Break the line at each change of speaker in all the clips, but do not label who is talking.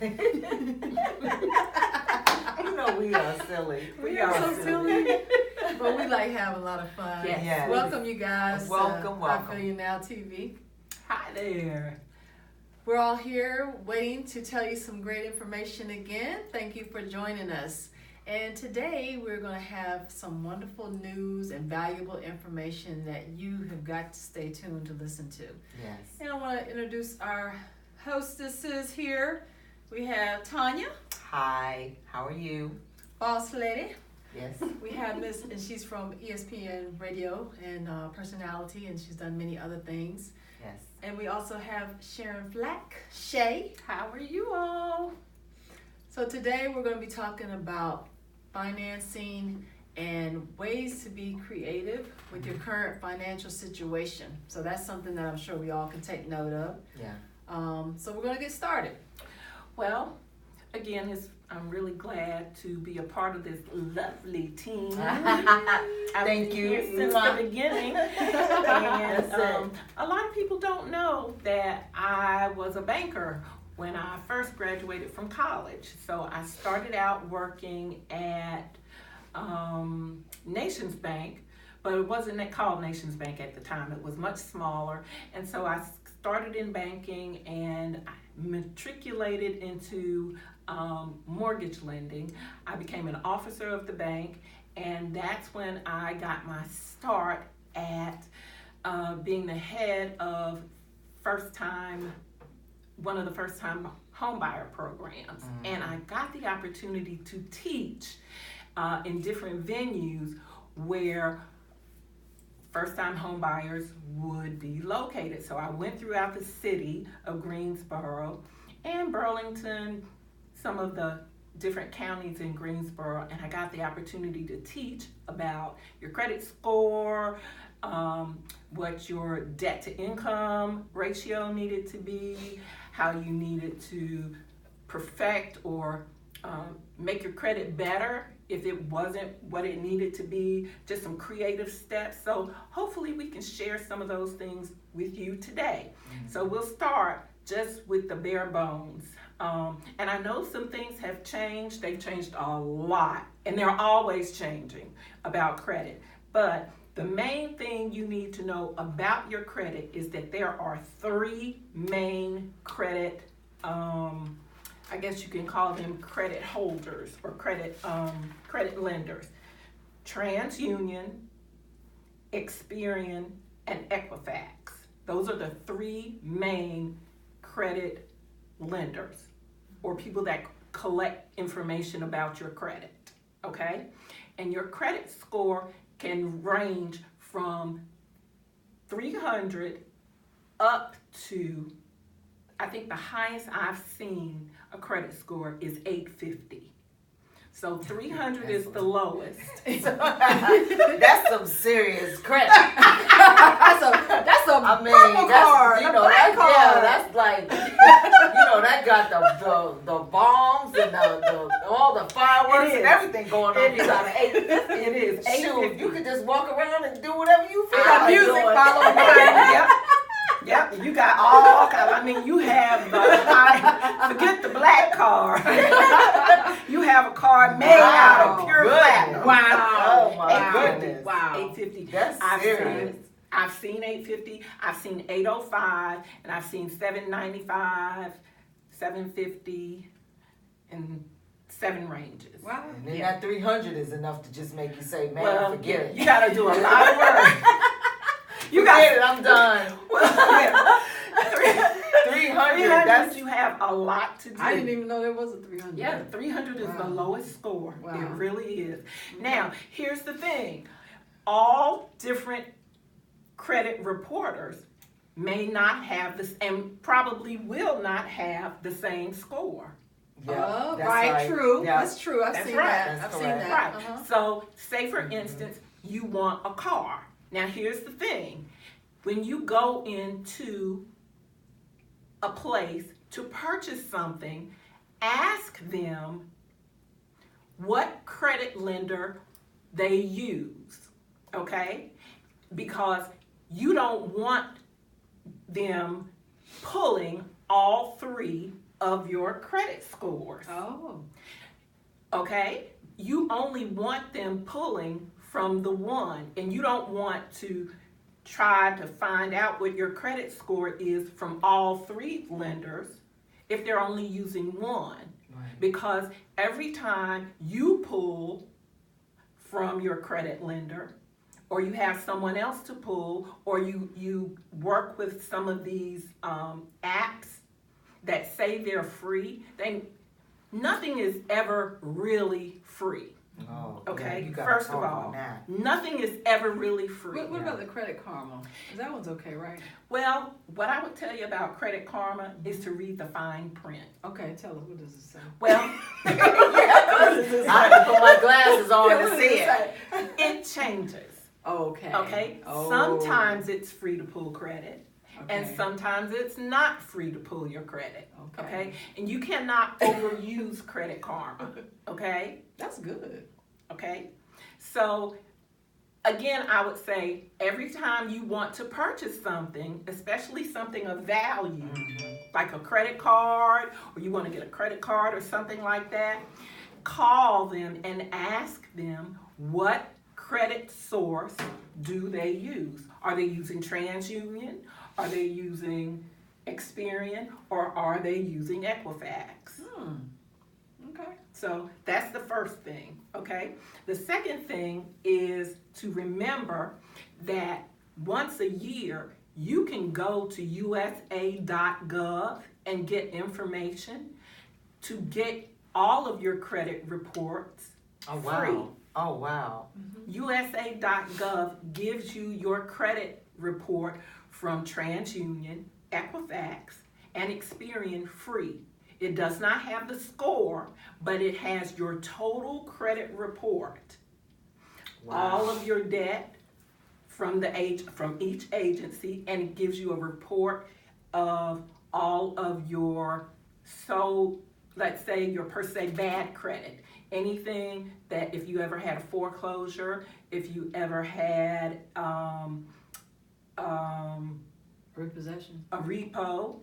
You know we are silly.
We are so silly. But we like having a lot of fun.
Yes.
Welcome, you guys.
Welcome.
Ifelunow TV.
Hi there.
We're all here waiting to tell you some great information again. Thank you for joining us. And today we're going to have some wonderful news and valuable information that you have got to stay tuned to listen to.
Yes.
And I want to introduce our hostesses here. We have Tonya.
Hi. How are you?
Boss Lady.
Yes.
We have Miss, and she's from ESPN Radio and personality, and she's done many other things.
Yes.
And we also have Sharon Flack, Shay.
How are you all?
So today we're going to be talking about financing and ways to be creative with your current financial situation. So that's something that I'm sure we all can take note of.
Yeah.
So we're going to get started.
Well, again, I'm really glad to be a part of this lovely team.
Thank you.
Here since the beginning. And a lot of people don't know that I was a banker when I first graduated from college. So I started out working at Nations Bank, but it wasn't called Nations Bank at the time. It was much smaller. And so I started in banking and I matriculated into mortgage lending. I became an officer of the bank, and that's when I got my start at being the head of one of the first-time homebuyer programs. Mm-hmm. And I got the opportunity to teach in different venues where first-time homebuyers would be located. So I went throughout the city of Greensboro and Burlington, some of the different counties in Greensboro, and I got the opportunity to teach about your credit score, what your debt-to-income ratio needed to be, how you needed to perfect or make your credit better if it wasn't what it needed to be, just some creative steps. So hopefully we can share some of those things with you today. Mm-hmm. So we'll start just with the bare bones. And I know some things have changed. They've changed a lot, and they're always changing about credit. But the main thing you need to know about your credit is that there are three main credit, I guess you can call them credit holders or credit lenders: TransUnion, Experian, and Equifax. Those are the three main credit lenders, or people that collect information about your credit, okay? And your credit score can range from 300 up to, I think the highest I've seen a credit score is 850. So 300 is the lowest.
That's some serious credit.
That's a
I mean,
purple card,
you know, that's like, you know, that got the bombs and all the fireworks and everything going on.
It is. It is.
Shoot, you could just walk around and do whatever you feel
like
like
music
doing.
following behind.
Yep, you got all kinds. I mean, you have forget the black card. You have a card made out of pure black.
Wow. Oh my
goodness.
Wow.
850.
That's serious.
I've seen 850. I've seen 805, and I've seen 795, 750, and 7 ranges.
Wow.
And then that 300 is enough to just make you say, man, forget it.
You got to do a lot of work.
You got it. I'm done. 300. That's
You have a lot to do.
I didn't even know there was a 300.
Yeah, 300 is the lowest score.
Wow.
It really is. Okay. Now, here's the thing. All different credit reporters may not have this, and probably will not have the same score.
Yeah, that's
right. True.
Yeah.
That's true. I've seen that. I've seen that.
Right.
Uh-huh.
So, say for instance, you want a car. Now, here's the thing. When you go into a place to purchase something, ask them what credit lender they use, okay? Because you don't want them pulling all three of your credit scores.
Oh.
Okay? You only want them pulling from the one, and you don't want to try to find out what your credit score is from all three lenders if they're only using one.
Right.
Because every time you pull from your credit lender, or you have someone else to pull, or you work with some of these apps that say they're free, nothing is ever really free.
Oh,
Okay,
yeah, you gotta
first of
talk
all,
on that.
nothing is ever really free.
What about the Credit Karma? That one's okay, right?
Well, what I would tell you about Credit Karma is to read the fine print.
Okay, tell us, what does it say?
Well,
I have to put my glasses on to see it.
it changes.
Okay.
Okay,
Oh.
sometimes it's free to pull credit, and
Okay.
sometimes it's not free to pull your credit. Okay, and you cannot overuse Credit Karma. Okay.
That's good.
Okay, so again, I would say every time you want to purchase something, especially something of value, like a credit card, or you want to get a credit card or something like that, call them and ask them what credit source do they use. Are they using TransUnion? Are they using Experian? Or are they using Equifax?
Okay.
So that's the first thing, okay? The second thing is to remember that once a year, you can go to USA.gov and get information to get all of your credit reports free.
Oh, wow.
USA.gov gives you your credit report from TransUnion, Equifax, and Experian free. It does not have the score, but it has your total credit report.
Wow.
All of your debt from each agency, and it gives you a report of all of your, so let's say your per se bad credit. Anything that if you ever had a foreclosure, if you ever had
Repossession.
a repo,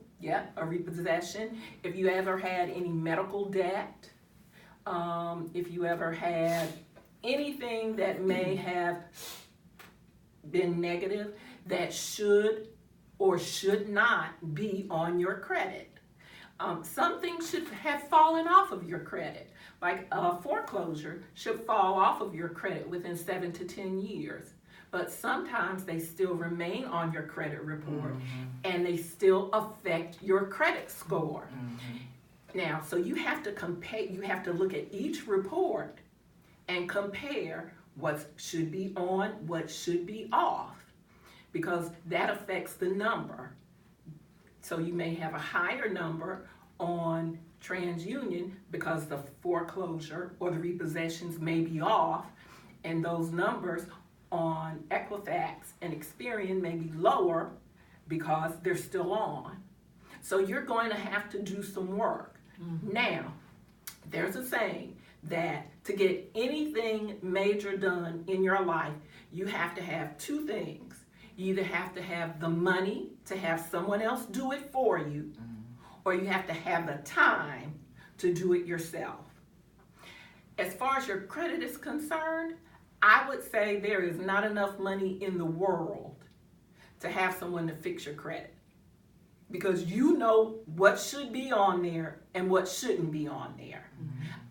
a repossession, if you ever had any medical debt, if you ever had anything that may have been negative that should or should not be on your credit. Some things should have fallen off of your credit, like a foreclosure should fall off of your credit within 7 to 10 years. But sometimes they still remain on your credit report and they still affect your credit score. Now, so you have to compare, you have to look at each report and compare what should be on, what should be off, because that affects the number. So you may have a higher number on TransUnion because the foreclosure or the repossessions may be off, and those numbers on Equifax and Experian may be lower because they're still on. So you're going to have to do some work. Now, there's a saying that to get anything major done in your life, you have to have two things. You either have to have the money to have someone else do it for you, or you have to have the time to do it yourself. As far as your credit is concerned, I would say there is not enough money in the world to have someone to fix your credit, because you know what should be on there and what shouldn't be on there.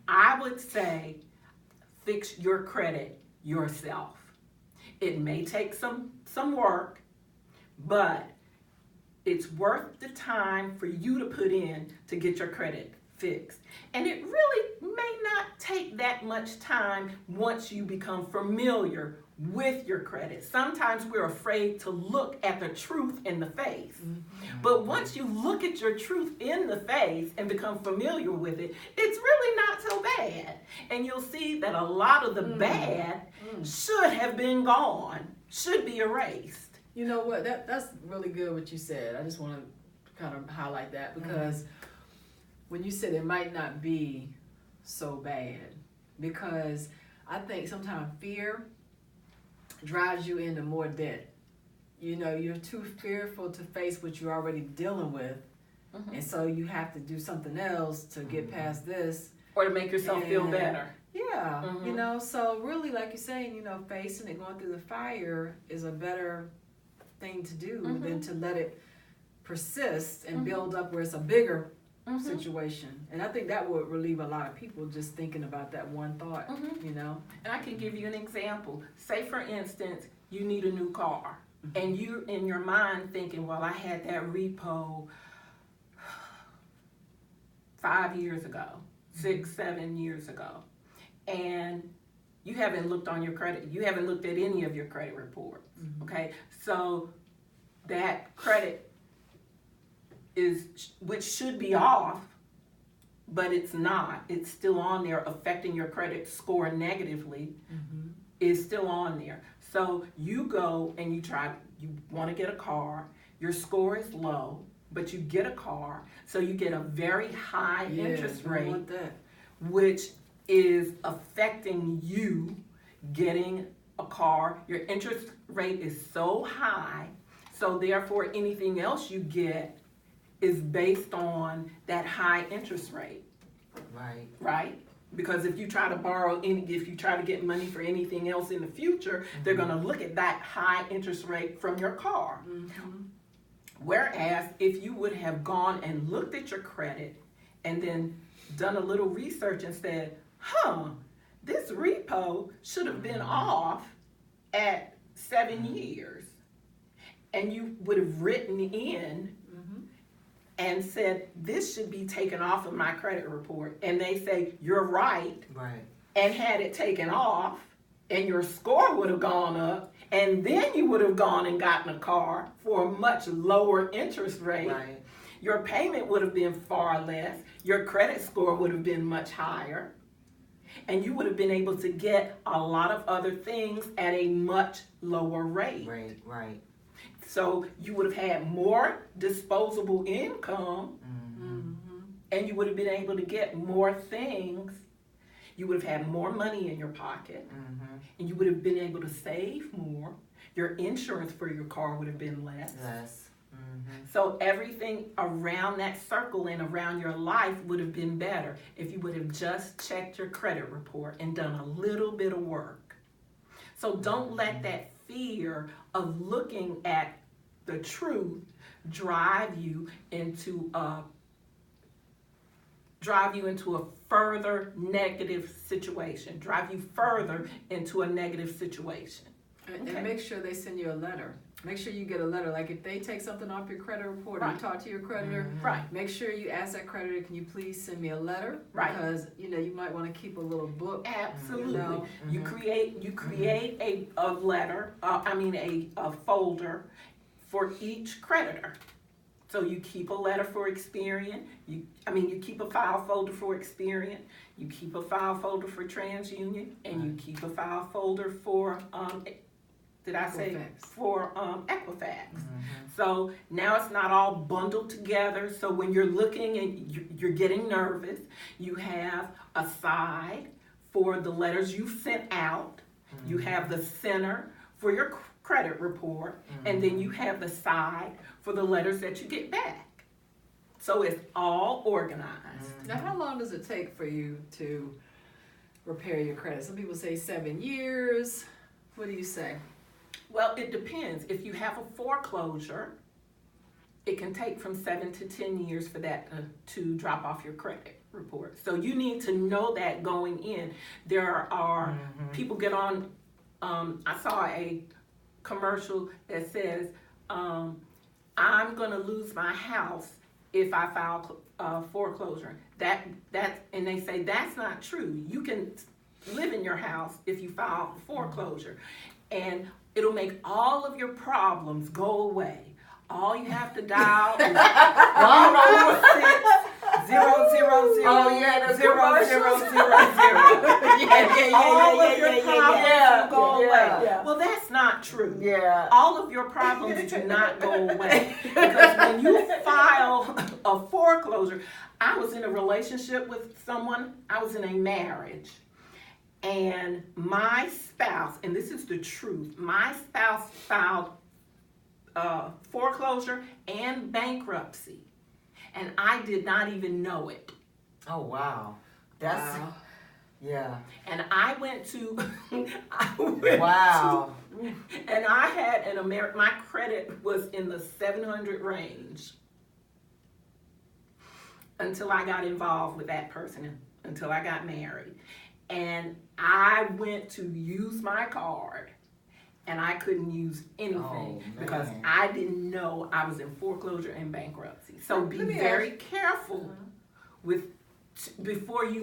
I would say fix your credit yourself. It may take some work, but it's worth the time for you to put in to get your credit fixed. And it really may not take that much time once you become familiar with your credit. Sometimes we're afraid to look at the truth in the face. But once you look at your truth in the face and become familiar with it, it's really not so bad. And you'll see that a lot of the bad should have been gone, should be erased.
You know what? That's really good what you said. I just want to kind of highlight that, because when you said it might not be so bad, because I think sometimes fear drives you into more debt. You know, you're too fearful to face what you're already dealing with, and so you have to do something else to get past this.
Or to make yourself feel better.
Yeah, you know, so really, like you're saying, you know, facing it, going through the fire is a better thing to do than to let it persist and build up where it's a bigger situation. And I think that would relieve a lot of people just thinking about that one thought, you know.
And I can give you an example. Say, for instance, you need a new car. And you're in your mind thinking, well, I had that repo 5 years ago, 6, 7 years ago. And you haven't looked on your credit. You haven't looked at any of your credit reports. Okay? So that credit which should be off, but it's not. It's still on there, affecting your credit score negatively, is still on there. So you go and you want to get a car, your score is low, but you get a car, so you get a very high interest rate, which is affecting you getting a car. Your interest rate is so high, so therefore anything else you get is based on that high interest rate. Right? Because if you try to if you try to get money for anything else in the future, they're going to look at that high interest rate from your car. Whereas if you would have gone and looked at your credit and then done a little research and said, this repo should have been off at 7 years, and you would have written in and said, this should be taken off of my credit report, and they say, you're right, and had it taken off, and your score would have gone up, and then you would have gone and gotten a car for a much lower interest rate. Your payment would have been far less, your credit score would have been much higher, and you would have been able to get a lot of other things at a much lower rate. So you would have had more disposable income, and you would have been able to get more things. You would have had more money in your pocket, and you would have been able to save more. Your insurance for your car would have been less. So everything around that circle and around your life would have been better if you would have just checked your credit report and done a little bit of work. So don't let that fear of looking at the truth drive you into a further negative situation, drive you further into a negative situation.
And make sure they send you a letter. Make sure you get a letter. Like if they take something off your credit report, or you talk to your creditor, make sure you ask that creditor, can you please send me a letter? Because you might want to keep a little book.
Absolutely. You create a letter, a folder for each creditor. So you keep a letter for Experian, you keep a file folder for Experian, you keep a file folder for TransUnion, and you keep a file folder for Equifax. So now it's not all bundled together. So when you're looking and you're getting nervous, you have a side for the letters you sent out. You have the center for your credit report, and then you have the side for the letters that you get back. So it's all organized.
Now, how long does it take for you to repair your credit? Some people say 7 years. What do you say?
Well, it depends. If you have a foreclosure, it can take from 7 to 10 years for that to drop off your credit report. So you need to know that going in. There are people get on. I saw a commercial that says, I'm going to lose my house if I file foreclosure. And they say that's not true. You can live in your house if you file foreclosure, and it'll make all of your problems go away. All you have to dial is 106-000-0000. All of your problems will go away. Well, that's not true. All of your problems do not go away. Because when you file a foreclosure, I was in a relationship with someone, I was in a marriage. And my spouse, and this is the truth, my spouse filed foreclosure and bankruptcy. and I did not even know it.
Oh, wow. That's,
Wow.
yeah.
And I went to,
Wow.
and I had my credit was in the 700 range until I got involved with that person, until I got married. And I went to use my card, and I couldn't use anything because I didn't know I was in foreclosure and bankruptcy. So be very careful with before you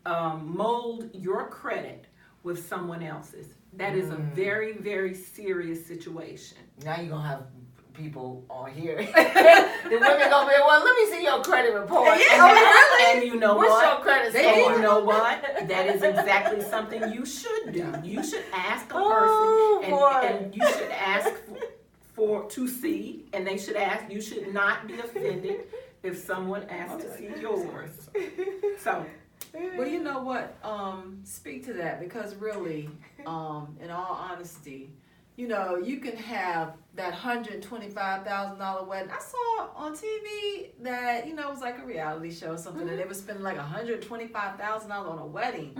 mold your credit with someone else's. That is a very, very serious situation.
Now you're going to have people on here. The women gonna be, well, let me see your credit report.
And you know
What's
what?
your credit score?
And you know what? That is exactly something you should do. You should ask a person, and you should ask to see, and they should ask. You should not be offended if someone asks to see yours. So.
Well, you know what? Speak to that, because really, in all honesty, you know, you can have that $125,000 wedding. I saw on TV that, you know, it was like a reality show or something, and they were spending like $125,000 on a wedding.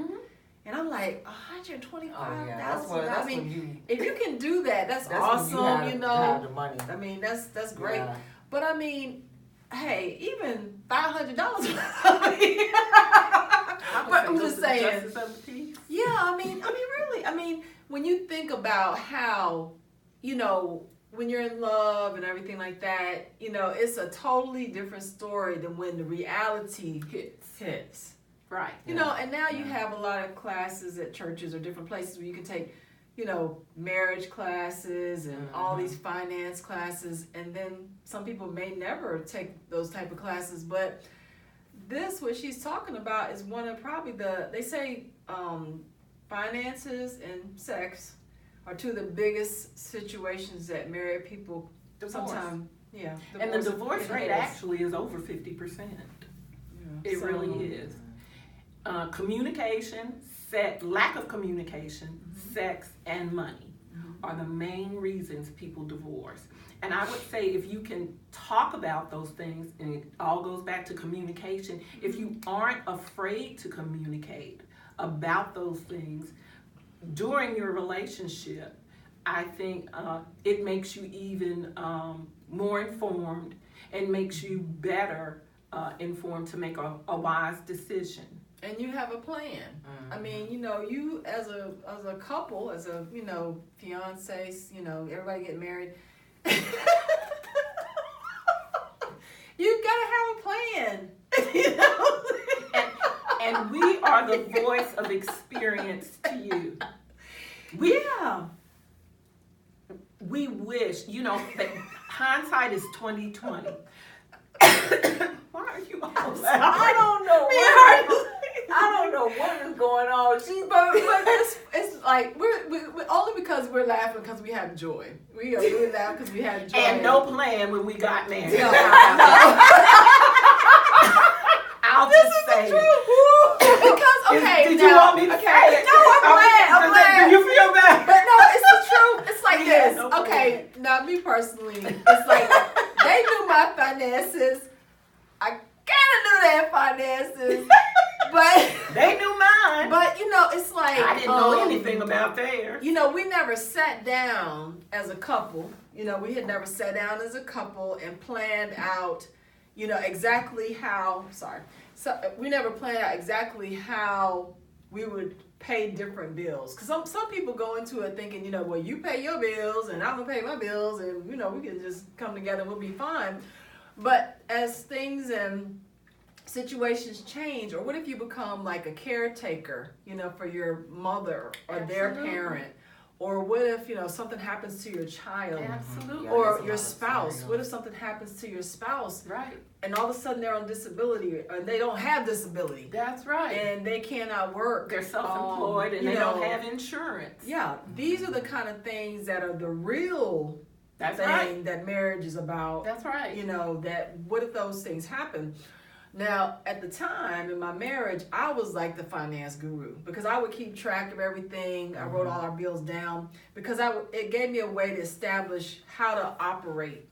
And I'm like, $125,000. I mean, if you can do that, that's awesome. You know,
have the money.
I mean, that's great.
Yeah.
But I mean, hey, even $500. But I'm just saying. Yeah, I mean, really, I mean, when you think about how, you know, when you're in love and everything like that, you know, it's a totally different story than when the reality hits.
Right.
You know, and now you have a lot of classes at churches or different places where you can take, you know, marriage classes and all these finance classes, and then some people may never take those type of classes, but this, what she's talking about, is one of probably they say finances and sex are two of the biggest situations that married people sometimes,
and the divorce rate actually is over 50%. It really is. Communication, lack of communication, sex, and money are the main reasons people divorce. And I would say if you can talk about those things, and it all goes back to communication, if you aren't afraid to communicate about those things during your relationship, I think it makes you even more informed and makes you better informed to make a wise decision.
And you have a plan. I mean, you know, you as a couple, as a, you know, fiancés, you know, everybody get married. You gotta have a plan. You know?
And we are the voice of experience to you. We wish, you know, that hindsight is 2020. Why are you all laughing?
I don't know. I don't know what is going on.
But it's like we're only because we're laughing because we have joy. We laugh because we have joy.
And no plan when we got married.
No.
I'll just say it.
Because
did you want me to say it?
No, I'm glad.
Do you feel bad?
But no, it's the truth. It's like this.
No
Okay, now me personally, it's like they knew my finances. I kind of knew their finances, but
they knew mine.
But you know, it's like
I didn't know anything about theirs.
You know, we never sat down as a couple. You know, we had never sat down as a couple and planned out, you know, exactly how. So we never planned out exactly how we would pay different bills. Because some people go into it thinking, you know, well, you pay your bills and I'm going to pay my bills and, you know, we can just come together and we'll be fine. But as things and situations change, or what if you become like a caretaker, you know, for your mother or their parent? Or what if, you know, something happens to your child?
Absolutely.
Or your spouse. What if something happens to your spouse?
Right.
And all of a sudden they're on disability, or they don't have disability.
That's right.
And they cannot work.
They're self-employed and they don't have insurance.
Yeah, these are the kind of things that are the real thing that marriage is about.
That's right.
You know, that what if those things happen? Now, at the time in my marriage, I was like the finance guru because I would keep track of everything. I wrote all our bills down because it gave me a way to establish how to operate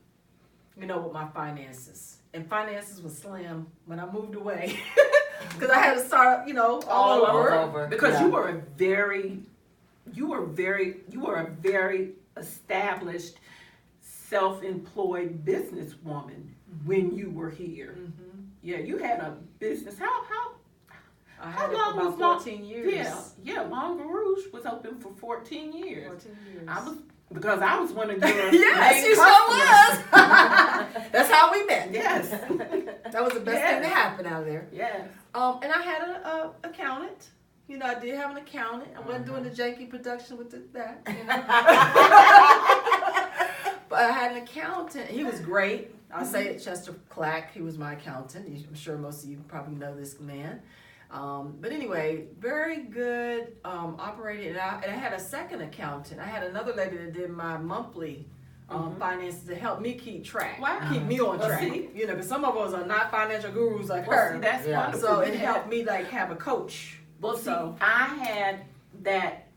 with my finances. And finances was slim when I moved away. Because I had to start, all over.
Because you were a very established, self-employed businesswoman when you were here.
Mm-hmm.
Yeah, you had a business.
I had
long
it for about 14 years.
Yeah, Longue Rouge was open for 14 years.
14 years.
Because I was one of your
yes, you sure was. That's how we met.
Yes.
That was the best thing to happen out of there.
Yes.
And I had an accountant. I did have an accountant. I wasn't doing the janky production with that. But I had an accountant. He was great. I'll say it, Chester Flack. He was my accountant. I'm sure most of you probably know this man. But anyway, very good, operated. And I had a second accountant. I had another lady that did my monthly finances to help me keep track.
Wow.
Keep me on track.
See?
Because some of us are not financial gurus like her.
See, that's wonderful.
So it helped me have a coach.
Well, so I had that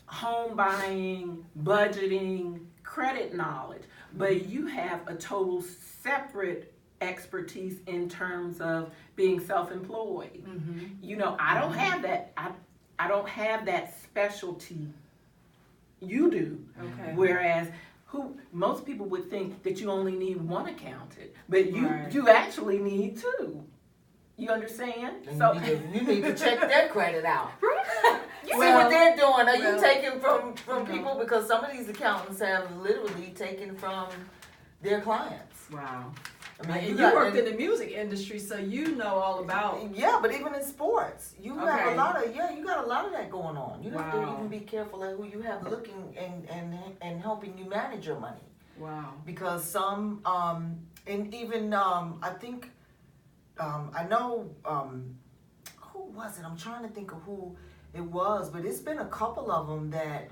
home buying, budgeting, credit knowledge, but you have a total separate expertise in terms of being self-employed.
Mm-hmm.
I don't have that. I don't have that specialty. You do.
Okay.
Whereas most people would think that you only need one accountant, but
Right.
you actually need two. You understand?
And
So
you need to check their credit out. See
Well,
what they're doing. Are you
well,
taking from people? Because some of these accountants have literally taken from their clients.
Wow.
I mean,
And you worked in the music industry, so you know all about.
Yeah, but even in sports, you have
Okay.
a lot of you got a lot of that going on. You have to
Wow.
even be careful at who you have looking and helping you manage your money.
Wow.
Because some and even I think I know who was it? I'm trying to think of who it was, but it's been a couple of them that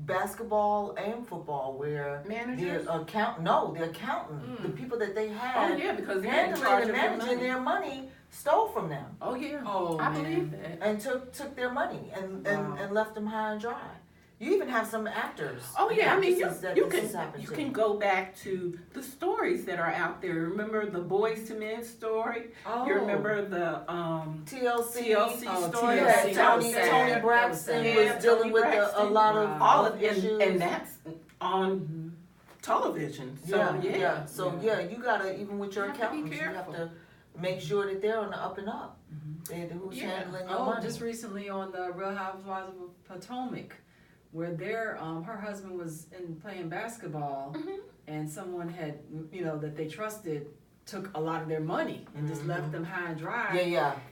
basketball and football where
managers.
the accountant, the people that they
Oh
had
yeah, because they're in
handling
charge
and
of your
managing
money.
their money stole from them
Oh yeah.
Oh,
I
man.
believe that.
and took their money and
Wow.
left them high and dry. You even have some actors.
Oh yeah, I mean
actresses that
you
this has happened
you
to.
can go back to the stories that are out there. Remember the Boys to Men story?
Oh.
You remember the
TLC.
TLC story?
Yeah,
TLC. That was
Tony
sad.
Braxton
Yeah,
was
Tony
dealing with
Braxton.
a lot of
Wow.
all of
issues.
and that's on television. So yeah.
So you gotta, even with your
You have to be
accountants, you have
careful.
to make sure that they're on the up and up. Who's
Yeah.
handling your
Oh,
money.
just recently on the Real Housewives of Potomac, where her husband was playing basketball, and someone had, that they trusted, took a lot of their money and just left them high and dry.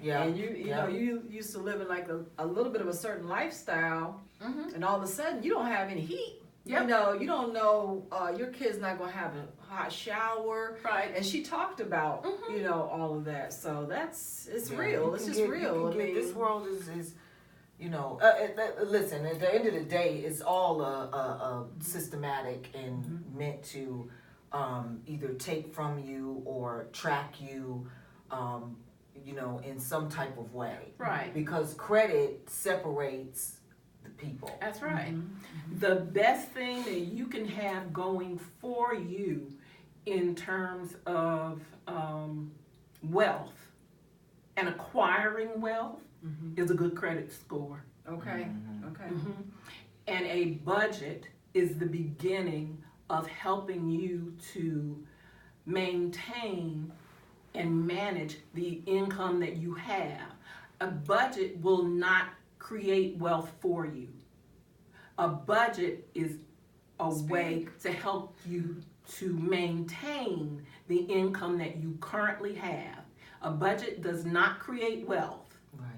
Yeah.
And you used to live in like a little bit of a certain lifestyle, and all of a sudden you don't have any heat.
Yep.
You don't know, your kid's not gonna have a hot shower.
Right.
And she talked about, all of that. So it's real. It's just real.
This world is listen, at the end of the day, it's all a systematic and meant to either take from you or track you, in some type of way.
Right.
Because credit separates the people.
That's right. The best thing that you can have going for you in terms of wealth and acquiring wealth is a good credit score.
Okay. Okay.
And a budget is the beginning of helping you to maintain and manage the income that you have. A budget will not create wealth for you. A budget is a way to help you to maintain the income that you currently have. A budget does not create wealth.
Right.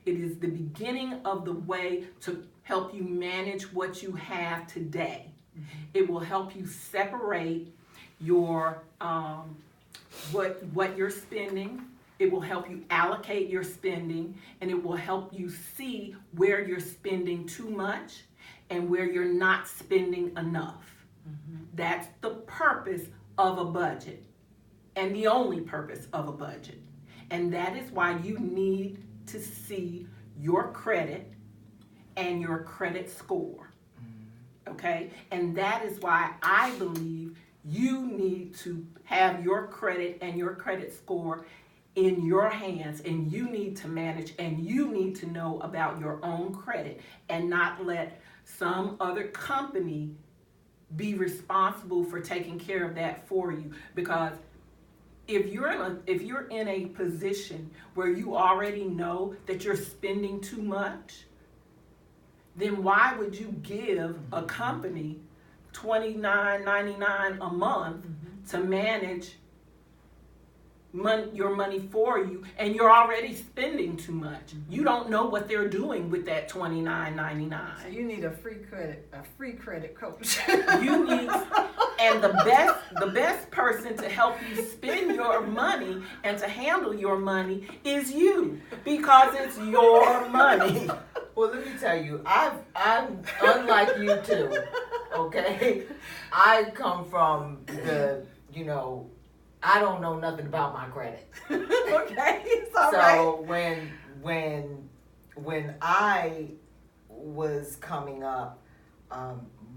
It is the beginning of the way to help you manage what you have today. It will help you separate your what you're spending. It will help you allocate your spending, and it will help you see where you're spending too much and where you're not spending enough. That's the purpose of a budget, and the only purpose of a budget. And that is why you need to see your credit and your credit score. Okay? And that is why I believe you need to have your credit and your credit score in your hands, and you need to manage, and you need to know about your own credit and not let some other company be responsible for taking care of that for you. Because if you're in a position where you already know that you're spending too much, then why would you give a company $29.99 a month to manage your money for you, and you're already spending too much? You don't know what they're doing with that $29.99.
So you need a free credit coach.
You need, and the best person to help you spend your money and to handle your money is you, because it's your money.
Well, let me tell you, I'm unlike you too. Okay, I come from the, I don't know nothing about my credit.
Okay, it's all right.
So when I was coming up,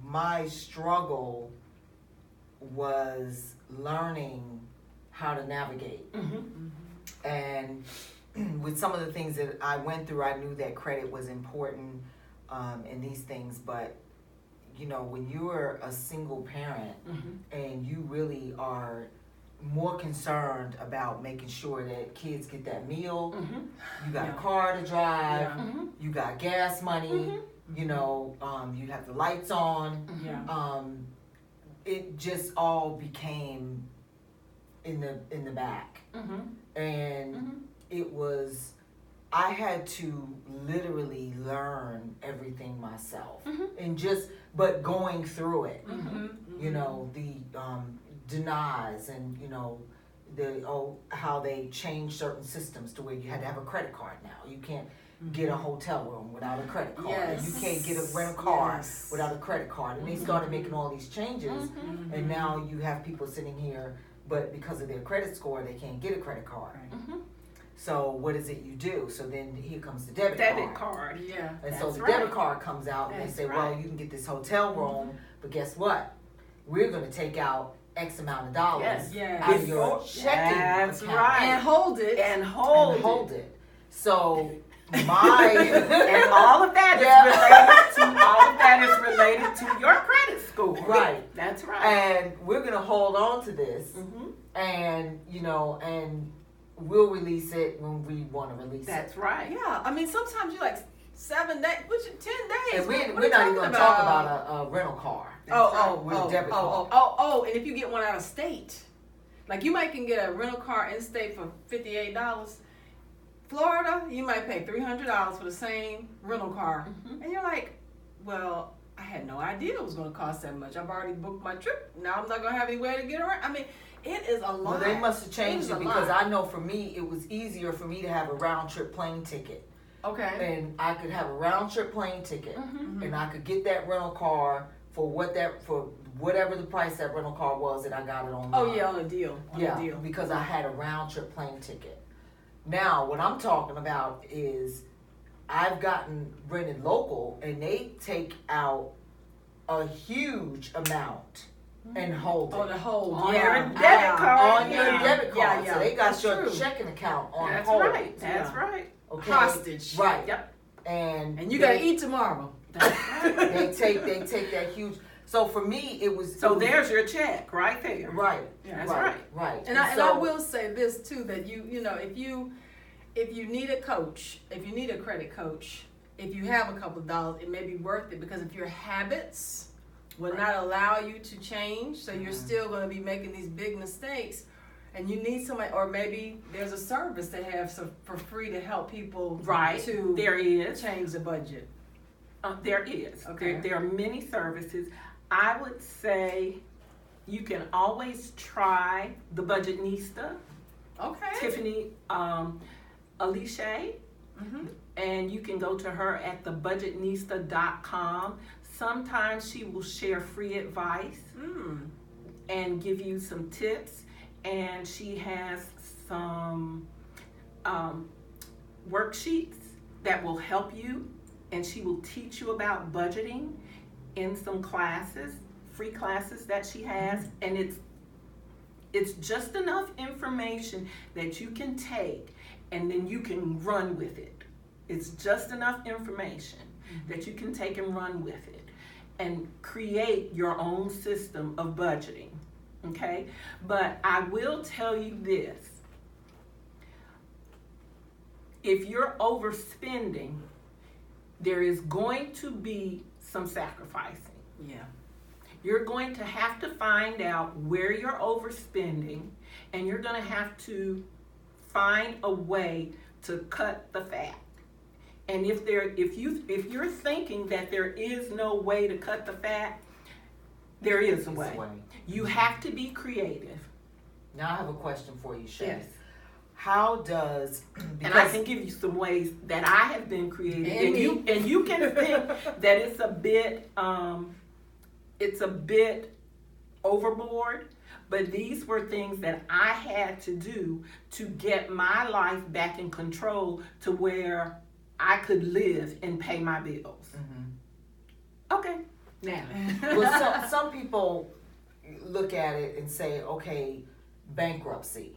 my struggle was learning how to navigate. And with some of the things that I went through, I knew that credit was important in these things. But when you're a single parent and you really are more concerned about making sure that kids get that meal, you got a car to drive, you got gas money, you have the lights on, it just all became in the back. And it was, I had to literally learn everything myself, and but going through it, the denies and how they changed certain systems to where you had to have a credit card now. You can't get a hotel room without a credit card.
Yes.
You can't get a rental car without a credit card. And they started making all these changes, and now you have people sitting here, but because of their credit score, they can't get a credit card. So what is it you do? So then here comes the debit card.
Yeah.
And so the debit card comes out, and they say, well, you can get this hotel room, but guess what? We're going to take out X amount of dollars out of your checking account.
And hold it.
And hold it.
So
and all of that is related to your credit score.
Right.
That's right.
And we're going to hold on to this, and and we'll release it when we want to release it.
That's right.
Yeah. I mean, sometimes you're like 7 days, 10 days.
And we're not even going to talk about a rental car. With a debit card.
And if you get one out of state, like you might can get a rental car in state for $58. Florida, you might pay $300 for the same rental car, and you're like, well, I had no idea it was going to cost that much. I've already booked my trip. Now I'm not going to have anywhere to get around. I mean, it is a lot.
Well, they must have changed it because I know for me, it was easier for me to have a round trip plane ticket.
Okay.
And I could have a round trip plane ticket, and I could get that rental car for whatever the price that rental car was, and I got it online.
Oh yeah, on a deal.
Because I had a round trip plane ticket. Now, what I'm talking about is I've gotten rented local, and they take out a huge amount and hold it.
Oh, the hold.
On your debit card.
On your debit card.
Yeah.
So they got
That's
your
true.
checking account on
That's
hold.
right. That's right.
Okay.
Hostage.
Right.
Yep.
And
you gotta eat tomorrow.
That's right.
they take that huge. So for me, it was.
So there's your check right there.
Right.
That's
Right.
And I will say this too, that if you need a coach, if you need a credit coach, if you have a couple of dollars, it may be worth it, because if your habits will not allow you to change, so you're still going to be making these big mistakes, and you need somebody, or maybe there's a service they have for free to help people to
there is
change the budget.
There is.
Okay.
There are many services. I would say you can always try the Budgetnista.
Okay.
Tiffany Shay, and you can go to her at thebudgetnista.com. Sometimes she will share free advice and give you some tips, and she has some worksheets that will help you, and she will teach you about budgeting in some classes free classes that she has, and it's just enough information that you can take and then you can run with it. It's just enough information that you can take and run with it and create your own system of budgeting, okay? But I will tell you this. If you're overspending, there is going to be some sacrificing.
Yeah.
You're going to have to find out where you're overspending, and you're going to have to find a way to cut the fat. And if you're thinking that there is no way to cut the fat, there is a way. You have to be creative.
Now I have a question for you, Shay.
Yes.
How does
and I can give you some ways that I have been creative, and you can think that it's a bit overboard, but these were things that I had to do to get my life back in control to where I could live and pay my bills. Okay, now.
Well, some people look at it and say, okay, bankruptcy.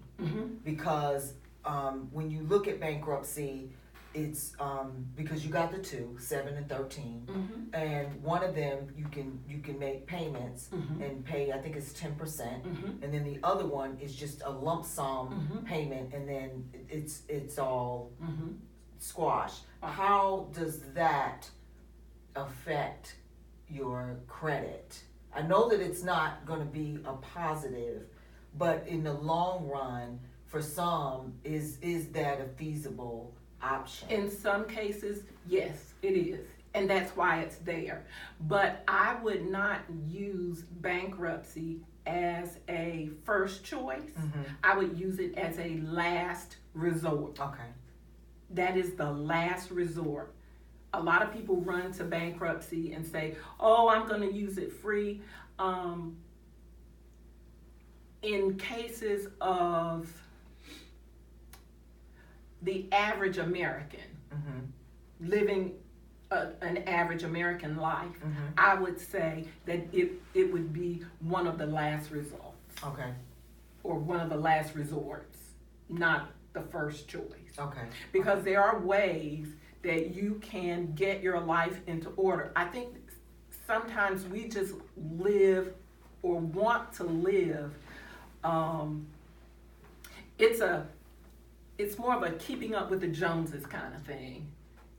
Because when you look at bankruptcy, it's because you got the two, 7 and 13, and one of them you can make payments and pay. I think it's 10%, and then the other one is just a lump sum payment, and then it's all squash. How does that affect your credit? I know that it's not going to be a positive, but in the long run, for some, is that a feasible option?
In some cases, yes, it is. And that's why it's there. But I would not use bankruptcy as a first choice. I would use it as a last resort.
Okay.
That is the last resort. A lot of people run to bankruptcy and say, oh, I'm going to use it free. In cases of the average American living an average American life, I would say that it would be one of the last results.
Okay.
Or one of the last resorts, not the first choice.
Okay.
Because there are ways that you can get your life into order. I think sometimes we just live or want to live. It's more of a keeping up with the Joneses kind of thing.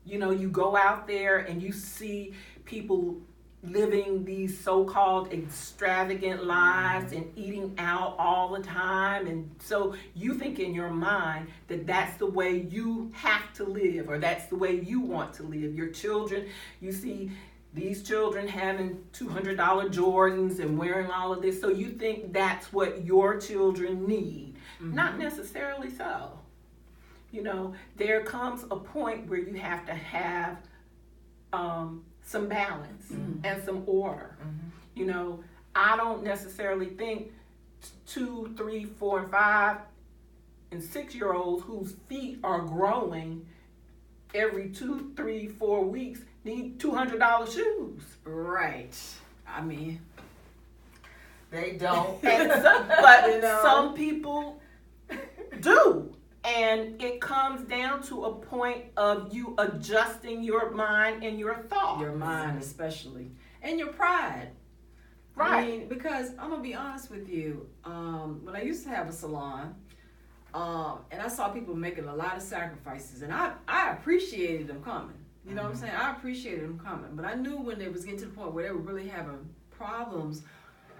You know, you go out there and you see people living these so-called extravagant lives and eating out all the time, and so you think in your mind that that's the way you have to live, or that's the way you want to live. Your children, you see these children having $200 Jordans and wearing all of this, so you think that's what your children need. Not necessarily so. You know, there comes a point where you have to have some balance and some order. You know, I don't necessarily think 2, 3, 4, and 5 and 6-year-olds whose feet are growing every 2, 3, 4 weeks need $200 shoes.
Right. I mean,
they don't.
But you know, some people do. And it comes down to a point of you adjusting your mind and your thoughts.
Your mind especially. And your pride.
Right.
I mean, because I'm going to be honest with you. When I used to have a salon, and I saw people making a lot of sacrifices, and I appreciated them coming. You know what I'm saying? I appreciated them coming. But I knew when they was getting to the point where they were really having problems.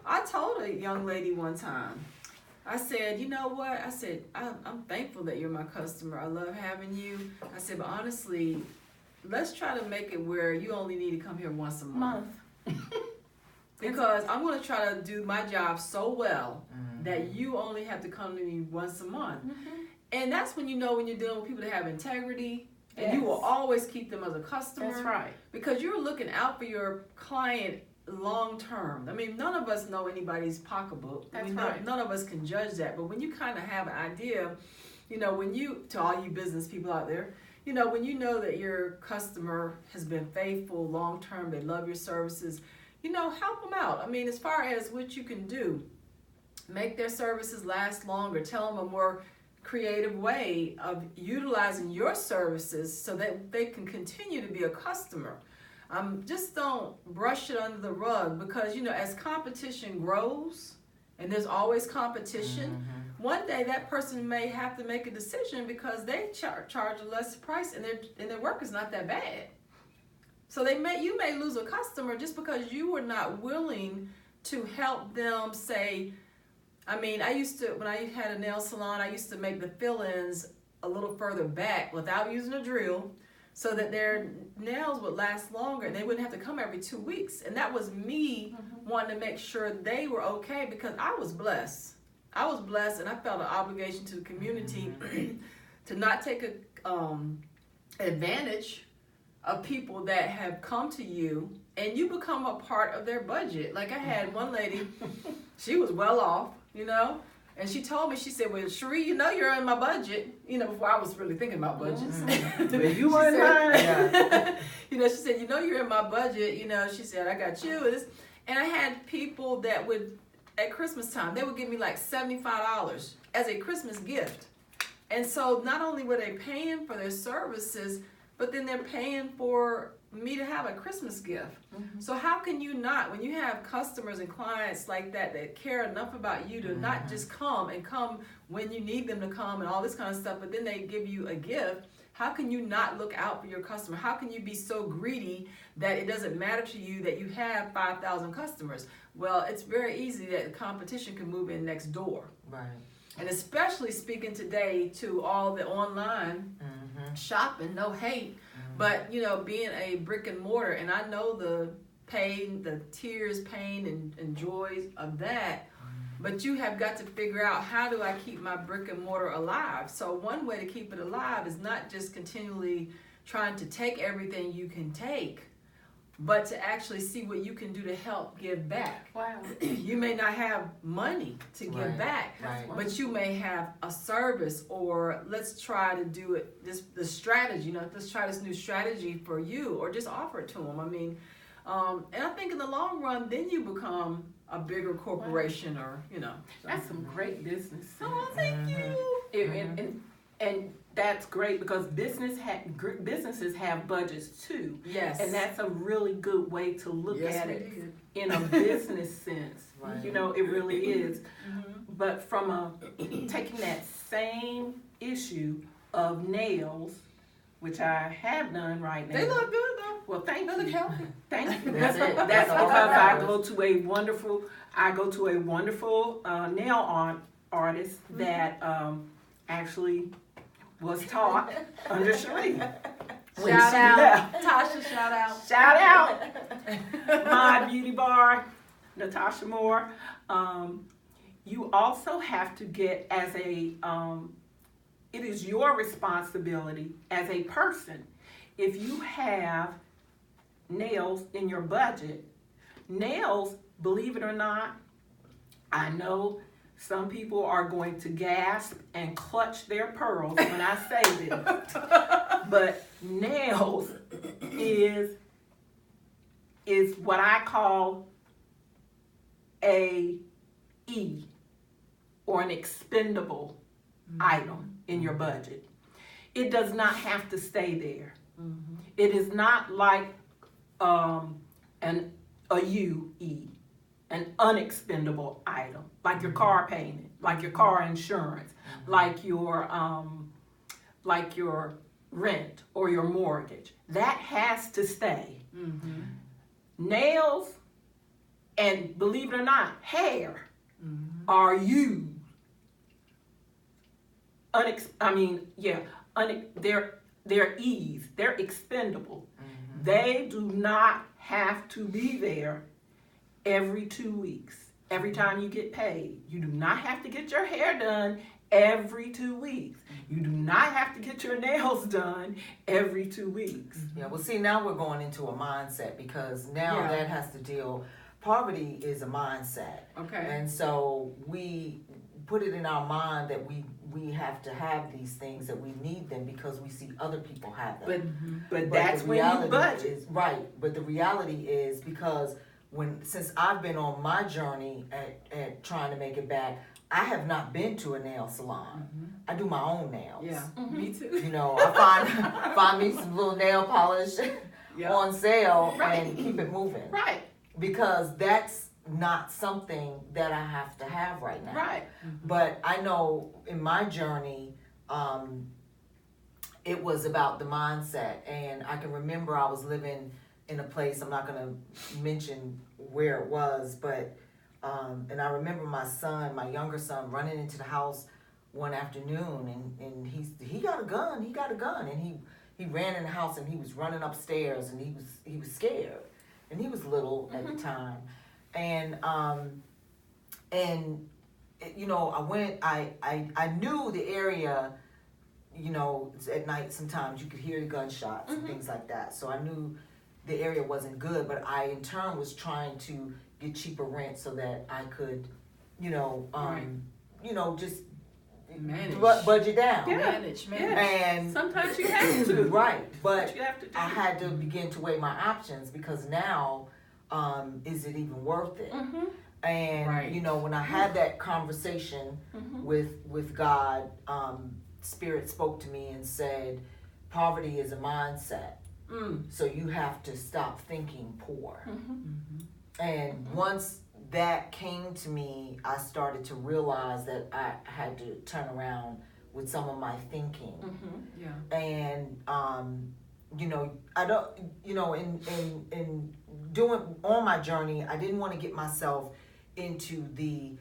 I told a young lady one time, I said, you know what? I said, I'm thankful that you're my customer. I love having you. I said, but honestly, let's try to make it where you only need to come here once a month. Because I'm going to try to do my job so well that you only have to come to me once a month. And that's when you know when you're dealing with people that have integrity, and you will always keep them as a customer.
That's right.
Because you're looking out for your client long term. I mean, none of us know anybody's pocketbook.
That's right.
None of us can judge that. But when you kind of have an idea, you know, to all you business people out there, you know, when you know that your customer has been faithful long term, they love your services, help them out. I mean, as far as what you can do, make their services last longer, tell them a more creative way of utilizing your services so that they can continue to be a customer. Just don't brush it under the rug, because as competition grows, and there's always competition, one day that person may have to make a decision because they charge a less price, and their work is not that bad. So you may lose a customer just because you were not willing to help them say. I mean, when I had a nail salon, I used to make the fill-ins a little further back without using a drill, so that their nails would last longer and they wouldn't have to come every 2 weeks. And that was me wanting to make sure they were okay, because I was blessed. And I felt an obligation to the community to not take advantage of people that have come to you, and you become a part of their budget. Like I had one lady, she was well off, and she told me, she said, well, Sherrée, you're in my budget, before I was really thinking about budgets.
But you weren't mine.
She said, you're in my budget, she said, I got you. And I had people that would, at Christmas time, they would give me like $75 as a Christmas gift. And so not only were they paying for their services, but then they're paying for me to have a Christmas gift. So how can you not, when you have customers and clients like that care enough about you to not just come when you need them to come and all this kind of stuff, but then they give you a gift, how can you not look out for your customer? How can you be so greedy that it doesn't matter to you that you have 5,000 customers? Well, it's very easy that the competition can move in next door.
Right.
And especially speaking today to all the online shopping, no hate, but being a brick and mortar, and I know the pain, the tears, pain, and joys of that, but you have got to figure out, how do I keep my brick and mortar alive? So one way to keep it alive is not just continually trying to take everything you can take, but to actually see what you can do to help give back.
Wow.
You may not have money to give back, but you may have a service, or let's try to do it, the strategy, let's try this new strategy for you, or just offer it to them. I mean, and I think in the long run, then you become a bigger corporation, or, So.
That's some great business sense.
Oh, thank you.
And that's great, because businesses have budgets too.
Yes.
And that's a really good way to look at it in a business sense. Right. It really is. But from taking that same issue of nails, which I have done right now.
They look good though.
Well, thank you.
They look healthy.
Thank you.
That's it.
That's
all
because
that
I go to a wonderful nail artist that actually was taught under Sherrée.
Shout out. Tasha, shout out.
Shout out. My beauty bar, Natasha Moore. You also have to get it is your responsibility as a person. If you have nails in your budget, nails, believe it or not, I know some people are going to gasp and clutch their pearls when I say this, but nails is what I call a E, or an expendable item in your budget. It does not have to stay there. It is not like a UE, an unexpendable item, like your car payment, like your car insurance, like your rent or your mortgage. That has to stay. Nails, and believe it or not, hair are used. They're ease. They're expendable. They do not have to be there every 2 weeks. Every time you get paid, you do not have to get your hair done every 2 weeks. You do not have to get your nails done every 2 weeks.
Yeah, well, see, now we're going into a mindset, because now that has to deal. Poverty is a mindset.
Okay.
And so we put it in our mind that we have to have these things, that we need them because we see other people have them.
But that's when you budget.
Right, but the reality is, because since I've been on my journey at trying to make it back, I have not been to a nail salon. I do my own nails.
Yeah, me too.
You know, I find me some little nail polish on sale and keep it moving.
Right.
Because that's not something that I have to have right now.
Right.
But I know in my journey, it was about the mindset. And I can remember I was living in a place, I'm not going to mention where it was, but and I remember my younger son, running into the house one afternoon, and he got a gun, and he ran in the house, and he was running upstairs, and he was scared, and he was little at the time, and you know, I knew the area, you know, at night sometimes you could hear the gunshots and things like that, so I knew the area wasn't good, but I in turn was trying to get cheaper rent so that I could, you know, you know, just
manage,
budget down.
Yeah.
Manage.
And
sometimes you have to.
Right, but
you have to do.
I had to begin to weigh my options, because now, is it even worth it? And you know, when I had that conversation with God, Spirit spoke to me and said, poverty is a mindset. So you have to stop thinking poor. And once that came to me, I started to realize that I had to turn around with some of my thinking. And you know, I don't, you know, in doing on my journey, I didn't want to get myself into the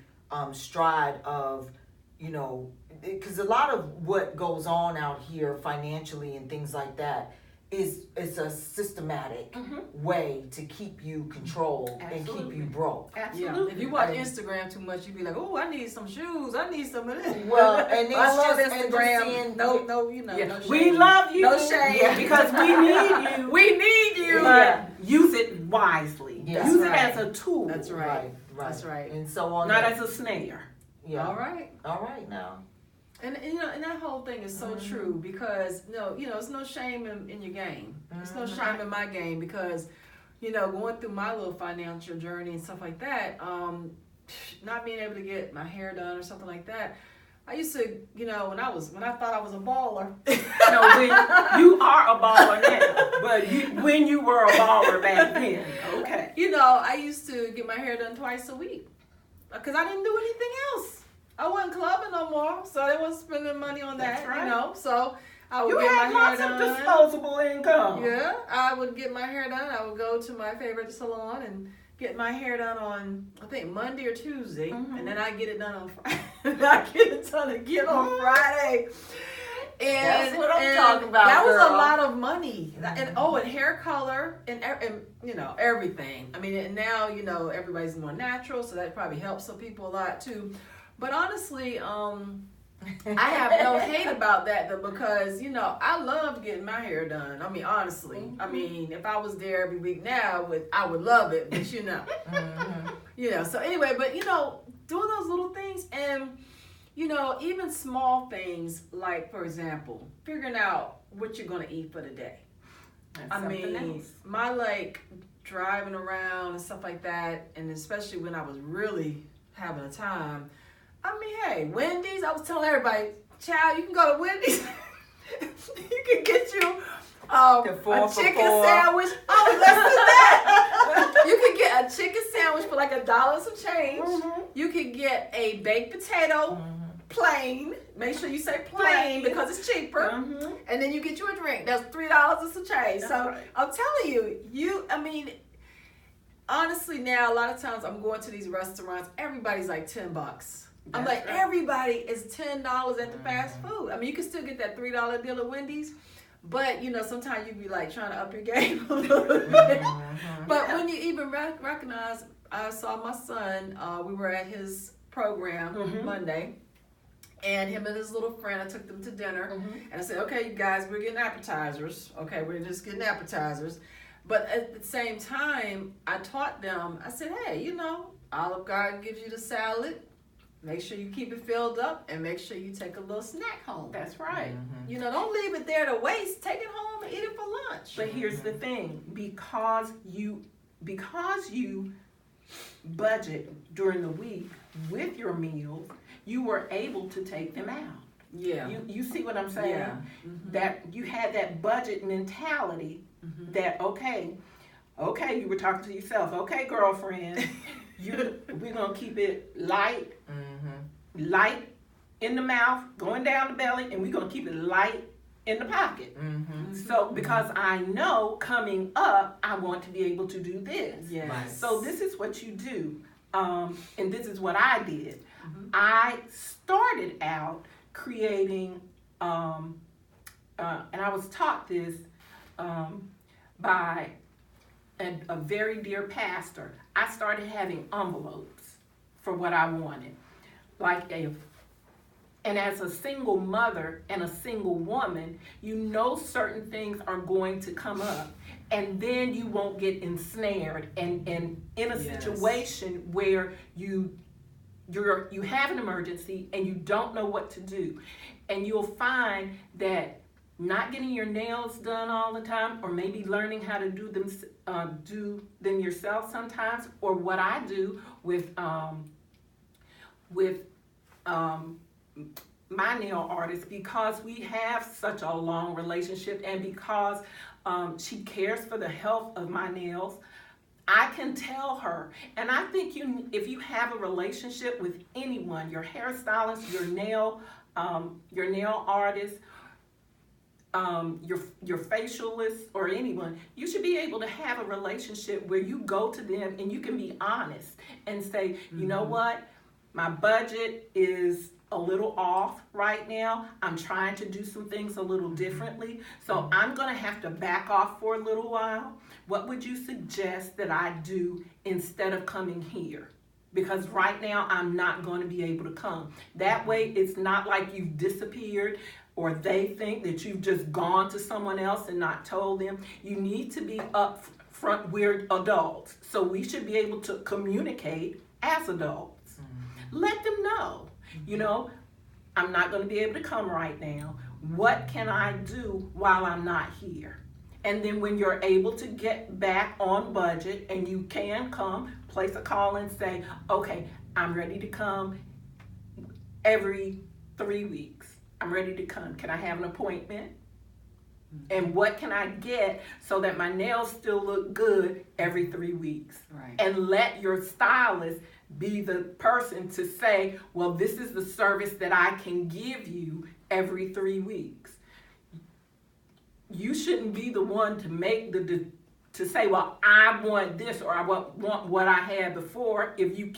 stride of, you know, because a lot of what goes on out here financially and things like that it's a systematic way to keep you controlled and keep you broke.
Absolutely.
Yeah. If you watch Instagram too much, you be like, oh, I need some shoes. I need some of this.
Well, and it's
I love
just
Instagram. No, you know, no shade.
We love you.
No shade.
Because we need you.
We need you.
But use it wisely.
Yeah.
Use
That's
it as a tool.
That's right.
Right.
That's right.
And so on.
Not as a snare.
Yeah.
All right
now.
And you know, and that whole thing is so true, because you know, there's no shame in your game. There's no shame in my game, because, you know, going through my little financial journey and stuff like that, not being able to get my hair done or something like that. I used to, you know, when I thought I was a baller.
No, you are a baller now, but when you were a baller back then, okay.
You know, I used to get my hair done twice a week, because I didn't do anything else. I wasn't clubbing no more, so I wasn't spending money on that.
That's right.
You know, so I would
You
get
had
my hair
lots
done.
of disposable income.
Yeah, I would get my hair done. I would go to my favorite salon and get my hair done on, I think, Monday or Tuesday, and then I get it done on Friday. I get it done again on Friday. And
that's what I'm talking about.
That was
girl.
a lot of money. And hair color and you know, everything. I mean, and now, you know, everybody's more natural, so that probably helps some people a lot too. But honestly, I have no hate about that, though, because, you know, I loved getting my hair done. I mean, honestly. I mean, if I was there every week now, I would love it, but you know. You know, so anyway, but, you know, doing those little things, and, you know, even small things, like, for example, figuring out what you're going to eat for the day. I mean, my, like, driving around and stuff like that, and especially when I was really having a time, I mean, hey, Wendy's, I was telling everybody, child, you can go to Wendy's. You can get you a chicken sandwich. Oh, less than that. You can get a chicken sandwich for like $1 some change. You can get a baked potato, plain. Make sure you say plain because it's cheaper. And then you get you a drink. That's $3 and some change.
That's
so
right.
I'm telling you, I mean, honestly now, a lot of times I'm going to these restaurants, everybody's like $10. I'm like,
right.
Everybody is $10 at the fast food. I mean, you can still get that $3 deal at Wendy's, but, you know, sometimes you be like trying to up your game a little bit. But when you even recognize, I saw my son, we were at his program Monday, and him and his little friend, I took them to dinner, and I said, okay, you guys, we're getting appetizers. Okay, we're just getting appetizers. But at the same time, I taught them, I said, hey, you know, Olive Garden gives you the salad. Make sure you keep it filled up, and make sure you take a little snack home.
That's right.
You know, don't leave it there to waste. Take it home and eat it for lunch.
But here's the thing: because you budget during the week with your meals, you were able to take them out.
Yeah.
You see what I'm saying?
Yeah.
That you had that budget mentality that, okay, you were talking to yourself, okay, girlfriend, we're going to keep it light, light in the mouth, going down the belly, and we're going to keep it light in the pocket. So, because I know coming up, I want to be able to do this.
Yes.
So this is what you do, and this is what I did. I started out creating, and I was taught this by a very dear pastor. I started having envelopes for what I wanted. And as a single mother and a single woman, you know certain things are going to come up. And then you won't get ensnared and in a situation where you have an emergency and you don't know what to do. And you'll find that not getting your nails done all the time, or maybe learning how to do them yourself sometimes, or what I do with my nail artist, because we have such a long relationship and because she cares for the health of my nails, I can tell her. And I think if you have a relationship with anyone, your hairstylist, your nail artist, your facialist, or anyone, you should be able to have a relationship where you go to them and you can be honest and say, you know what, my budget is a little off right now. I'm trying to do some things a little differently, so I'm going to have to back off for a little while. What would you suggest that I do instead of coming here? Because right now I'm not going to be able to come. That way it's not like you've disappeared or they think that you've just gone to someone else and not told them. You need to be up front. We're adults, so we should be able to communicate as adults. Let them know, you know, I'm not going to be able to come right now. What can I do while I'm not here? And then when you're able to get back on budget and you can come, place a call and say, okay, I'm ready to come every 3 weeks. I'm ready to come. Can I have an appointment? And what can I get so that my nails still look good every 3 weeks?
Right.
And let your stylist be the person to say, well, this is the service that I can give you every 3 weeks. You shouldn't be the one to make to say, well, I want this or I want what I had before if it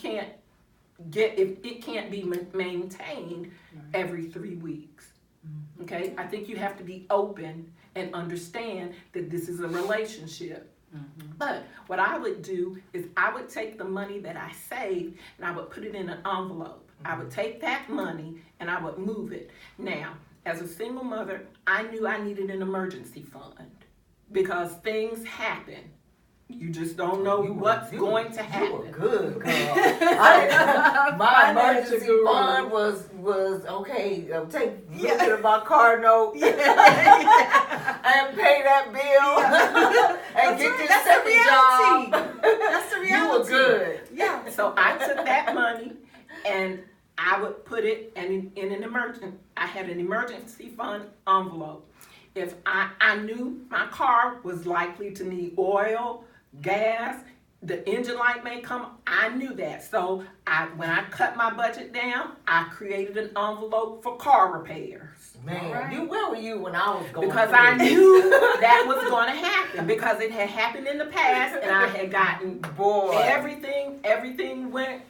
can't be maintained every 3 weeks. Okay? I think you have to be open and understand that this is a relationship. But what I would do is I would take the money that I saved and I would put it in an envelope. I would take that money and I would move it. Now, as a single mother, I knew I needed an emergency fund because things happen. You just don't know what's going to happen.
You were good, girl. My emergency fund was okay. Take a little bit of my car note and pay that bill and get this second job.
That's the reality.
You were good.
Yeah. So I took that money and I would put it in an emergency. I had an emergency fund envelope. If I knew my car was likely to need oil, gas, the engine light may come, I knew that. So when I cut my budget down, I created an envelope for car repairs.
Man, where were you when I was going?
Because I knew that was going to happen because it had happened in the past and I had gotten everything went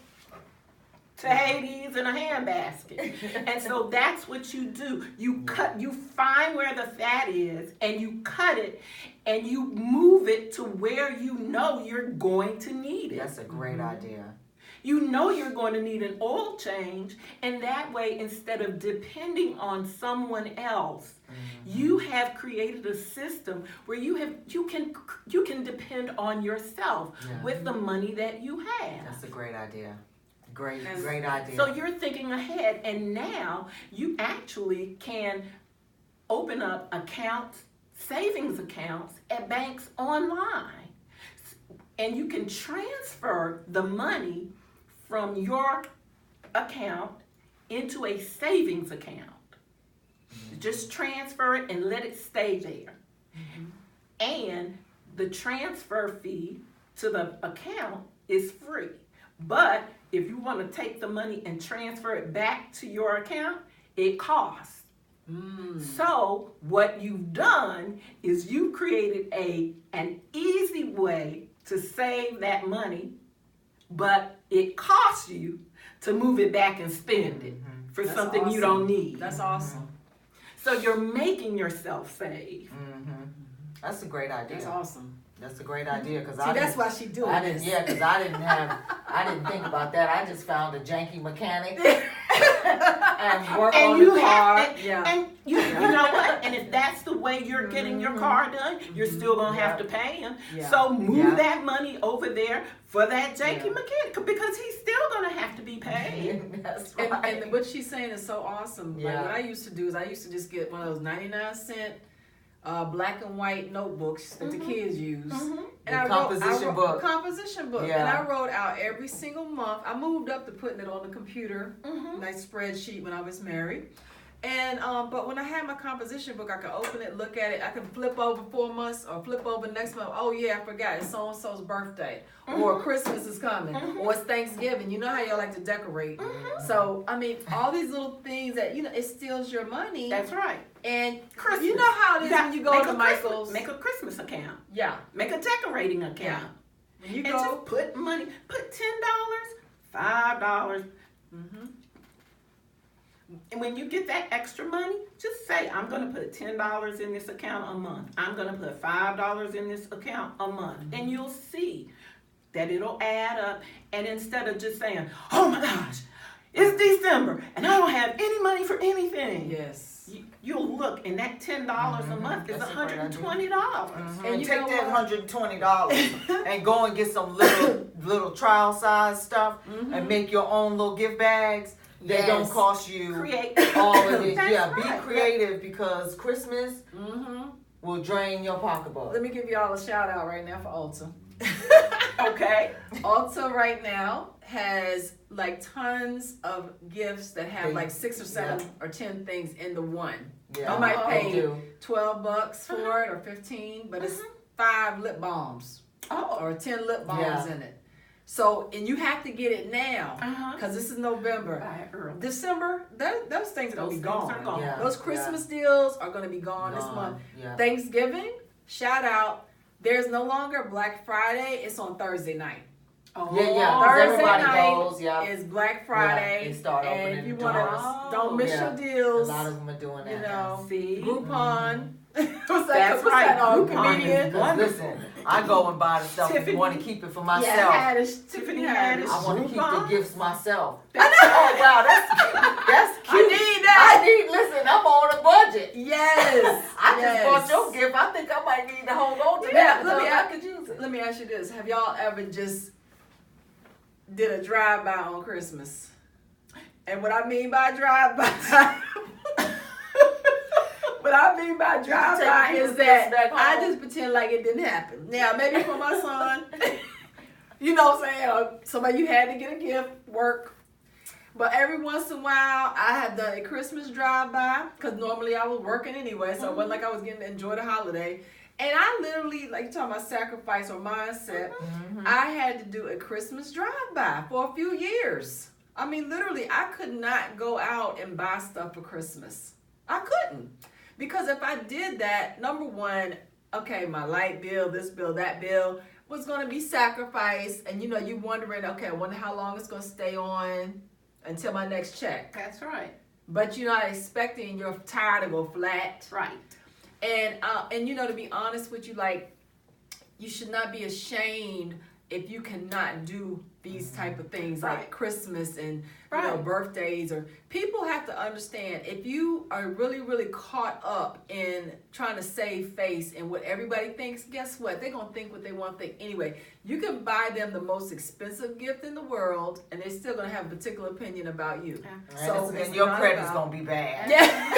to Hades in a handbasket. And so that's what you do. You find where the fat is and you cut it and you move it to where you know you're going to need it.
That's a great idea.
You know you're going to need an oil change, and that way, instead of depending on someone else, you have created a system where you can depend on yourself with the money that you have.
That's a great idea. Great idea.
So you're thinking ahead, and now you actually can open up accounts, savings accounts at banks online. and you can transfer the money from your account into a savings account. Just transfer it and let it stay there. And the transfer fee to the account is free. But if you want to take the money and transfer it back to your account, it costs. So what you've done is you created an easy way to save that money, but it costs you to move it back and spend it for
That's
something you
awesome.
don't need.
That's awesome.
So you're making yourself save.
That's a great idea.
That's awesome.
That's a great idea because
See, that's why she doing
I didn't.
this.
Yeah, because I didn't think about that. I just found a janky mechanic and work on the car.
And you know what? And if that's the way you're getting your car done, you're still gonna have to pay him.
Yeah.
So move that money over there for that janky mechanic because he's still gonna have to be paid.
That's right.
And what she's saying is so awesome. Like
Yeah.
what I used to do is I used to just get one of those 99-cent black and white notebooks that the kids use. And
The
I
composition
wrote
book.
a composition book.
Yeah.
And I wrote out every single month. I moved up to putting it on the computer, nice spreadsheet when I was married. And but when I had my composition book, I could open it, look at it. I could flip over 4 months or flip over next month. Oh yeah, I forgot it's so and so's birthday, or Christmas is coming, or it's Thanksgiving. You know how y'all like to decorate. So I mean, all these little things that it steals your money.
That's right.
And
Christmas.
you know how it is when you go to Michael's.
Make a Christmas account.
Yeah.
Make a decorating account.
Yeah. When you
And
go.
just put money. Put $10, $5. And when you get that extra money, just say, I'm going to put $10 in this account a month. I'm going to put $5 in this account a month. And you'll see that it'll add up. And instead of just saying, oh my gosh, it's December and I don't have any money for anything.
Yes.
You'll look, and that $10 a month is
That's a great idea.
$120.
And
you
take
know
that
what?
$120 and go and get some little trial size stuff and make your own little gift bags. They don't
Yes.
cost you
Create.
all of it.
That's
Yeah,
right.
be creative because Christmas will drain your pocketbook.
Let me give y'all a shout out right now for Ulta.
Okay.
Ulta right now has like tons of gifts that have like 6 or 7 or 10 things in the one.
Yeah,
You might
they
pay
do.
$12 for it or 15, but it's 5 lip balms or 10 lip balms
Yeah.
in it. So, and you have to get it now because this is November.
Buy it early.
December, those things are going to be
Things
gone.
are gone.
Yeah.
Those Christmas deals are going to be gone this month.
Yeah.
Thanksgiving, shout out. There's no longer Black Friday. It's on Thursday night.
Oh,
Yeah. 'cause
Thursday
everybody
night
goes. Yeah.
is Black Friday.
Yeah, they start
and
opening
if you
the
want
doors.
to, don't miss
Yeah.
your deals.
A lot of them are doing that.
You know,
See?
Groupon. What's
That's
what's
right.
that
Groupon
comedian?
is
Cause listen, I go and buy the stuff and
Tiffany.
want to keep it for
Yeah,
myself.
Tiffany
Tiffany
Haddish.
Haddish.
I want to keep the
Groupon.
gifts myself.
That's
Oh wow, that's
I
cute.
need that.
Listen, I'm on a budget.
Yes.
I
yes.
just bought your gift. I think I might need to hold on to
Yeah,
that
let me
because I
ask-
could use it.
Let me ask you this: have y'all ever just did a drive-by on Christmas? And what I mean by drive-by, what I mean by drive-by
people's
is
gifts
that
back
I
home?
just pretend like it didn't happen. Now, maybe for my son, you know what I'm saying, or somebody you had to get a gift, work. But every once in a while, I have done a Christmas drive-by because normally I was working anyway, so it wasn't like I was getting to enjoy the holiday. And I literally, like you talking about sacrifice or mindset, I had to do a Christmas drive-by for a few years. I mean, literally, I could not go out and buy stuff for Christmas. I couldn't. Because if I did that, number one, okay, my light bill, this bill, that bill was going to be sacrificed. And, you wondering, okay, I wonder how long it's going to stay on until my next check.
That's right.
But you're not expecting your tire to go flat.
Right.
And to be honest with you, like, you should not be ashamed if you cannot do these type of things like
Right.
Christmas and
Right.
birthdays. Or people have to understand, if you are really, really caught up in trying to save face and what everybody thinks, guess what? They're going to think what they want to think anyway. You can buy them the most expensive gift in the world and they're still going to have a particular opinion about you.
Yeah.
So
and
it's
your
not
credit's
about-
gonna be bad.
Yeah.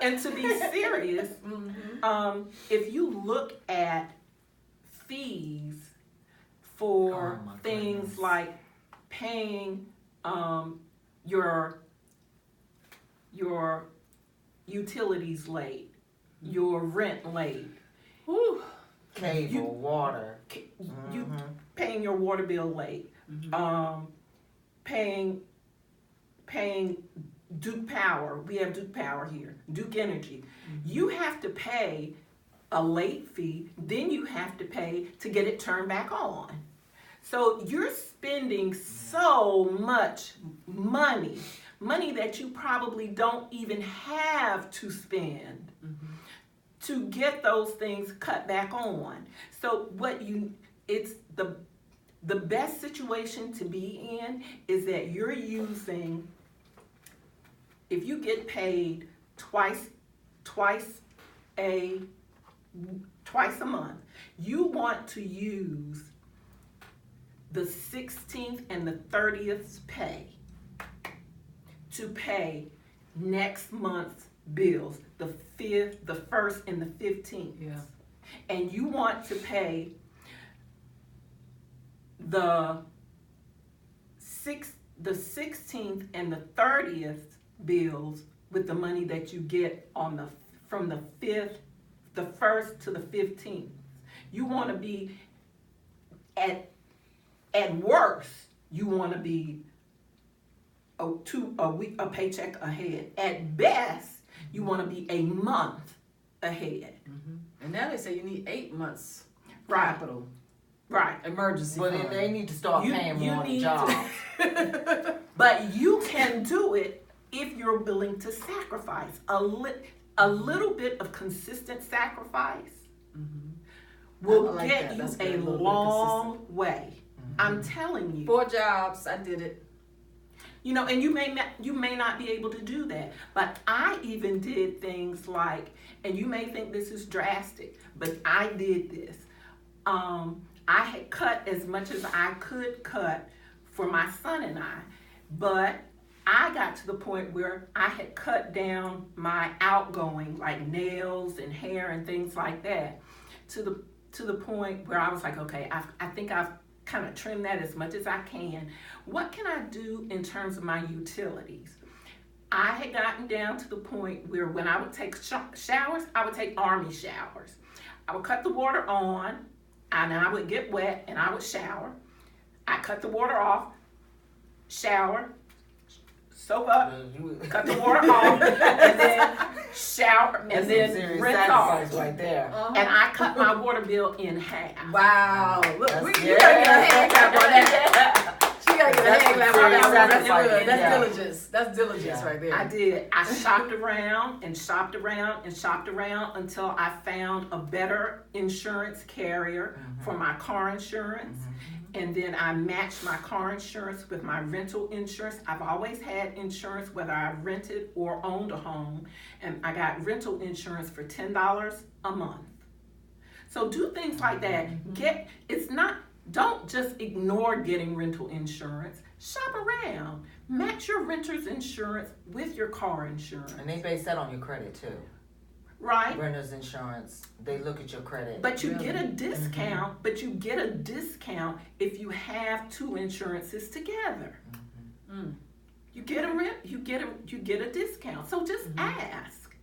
And to be serious, if you look at fees for
Oh, my
things
goodness.
like paying your utilities late, your rent late,
Whew.
Cable,
You-
water.
you
Mhm.
paying your water bill late, paying Duke Power. We have Duke Power here, Duke Energy. You have to pay a late fee, then you have to pay to get it turned back on. So you're spending so much money that you probably don't even have to spend to get those things cut back on. So it's the best situation to be in is that you're using, if you get paid twice a month, you want to use the 16th and the 30th pay to pay next month's bills, the 1st and the 15th.
Yeah.
And you want to pay the 16th and the 30th bills with the money that you get from the 1st to the 15th. You want to be at worst, you want to be a paycheck ahead. At best, you want to be a month ahead.
And now they say you need 8 months
Right.
capital
Right.
emergency
But
fund.
then they need to start paying more on the
need
jobs.
But you can do it if you're willing to sacrifice a little bit of consistent sacrifice will
I like
get
that.
you
That's good.
a
A little bit
long way. I'm telling you.
4 jobs, I did it.
You know, and you may not be able to do that, but I even did things like, and you may think this is drastic, but I did this. I had cut as much as I could cut for my son and I, but I got to the point where I had cut down my outgoing, like nails and hair and things like that, to the point where I was like, okay, I think I've kind of trimmed that as much as I can. What can I do in terms of my utilities? I had gotten down to the point where when I would take showers, I would take army showers. I would cut the water on, and I would get wet, and I would shower. I cut the water off, shower, soak up, cut the water off, and then shower, and then rinse off.
Right there.
And I cut my water bill in half.
Wow. Look,
That's-
you gotta get a hand clap on that. She gotta get a
That's
hand clap on
serious
that. That's
sacrifice.
good. That's
Yeah.
diligence. That's diligence
Yeah.
right there.
I did. I shopped around and shopped around and shopped around until I found a better insurance carrier for my car insurance. And then I matched my car insurance with my rental insurance. I've always had insurance whether I rented or owned a home. And I got rental insurance for $10 a month. So do things like that. Don't just ignore getting rental insurance. Shop around. Match your renter's insurance with your car insurance.
And they base that on your credit too.
Right?
Renter's insurance, they look at your credit.
But you get a discount, if you have 2 insurances together. You get a discount. So just ask.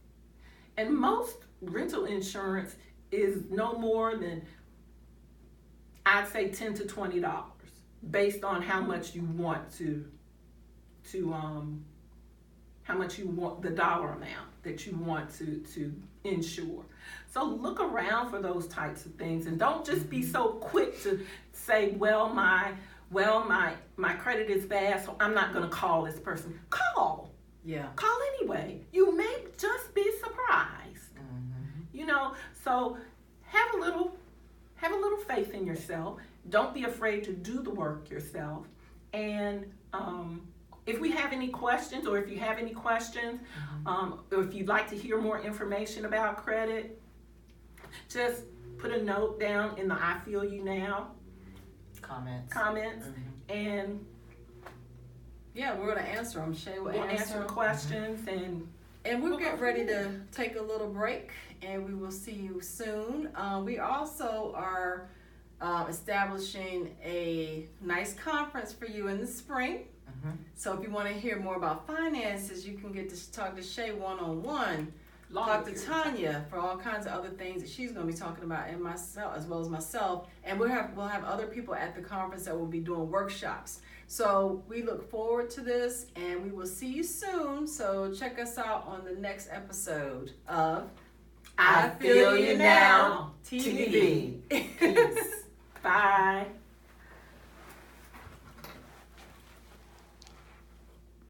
And most rental insurance is no more than, I'd say, $10 to $20 based on how much you want how much you want, the dollar amount that you want to insure. So look around for those types of things, and don't just be so quick to say, well, my credit is bad, so I'm not going to call this person. Call anyway. You may just be surprised. You know, so have a little faith in yourself. Don't be afraid to do the work yourself. And if we have any questions, or if you have any questions, or if you'd like to hear more information about credit, just put a note down in the I Feel You Now comments, and
yeah, we're gonna answer them. Shay will
we'll
answer
answer the
them.
questions,
And we'll get ready to take a little break, and we will see you soon. We also are establishing a nice conference for you in the spring. So if you want to hear more about finances, you can get to talk to Shay one-on-one. Talk to Tonya for all kinds of other things that she's going to be talking about, and myself as well as myself. And we'll have other people at the conference that will be doing workshops. So we look forward to this, and we will see you soon. So check us out on the next episode of
I Feel You Now
TV.
TV.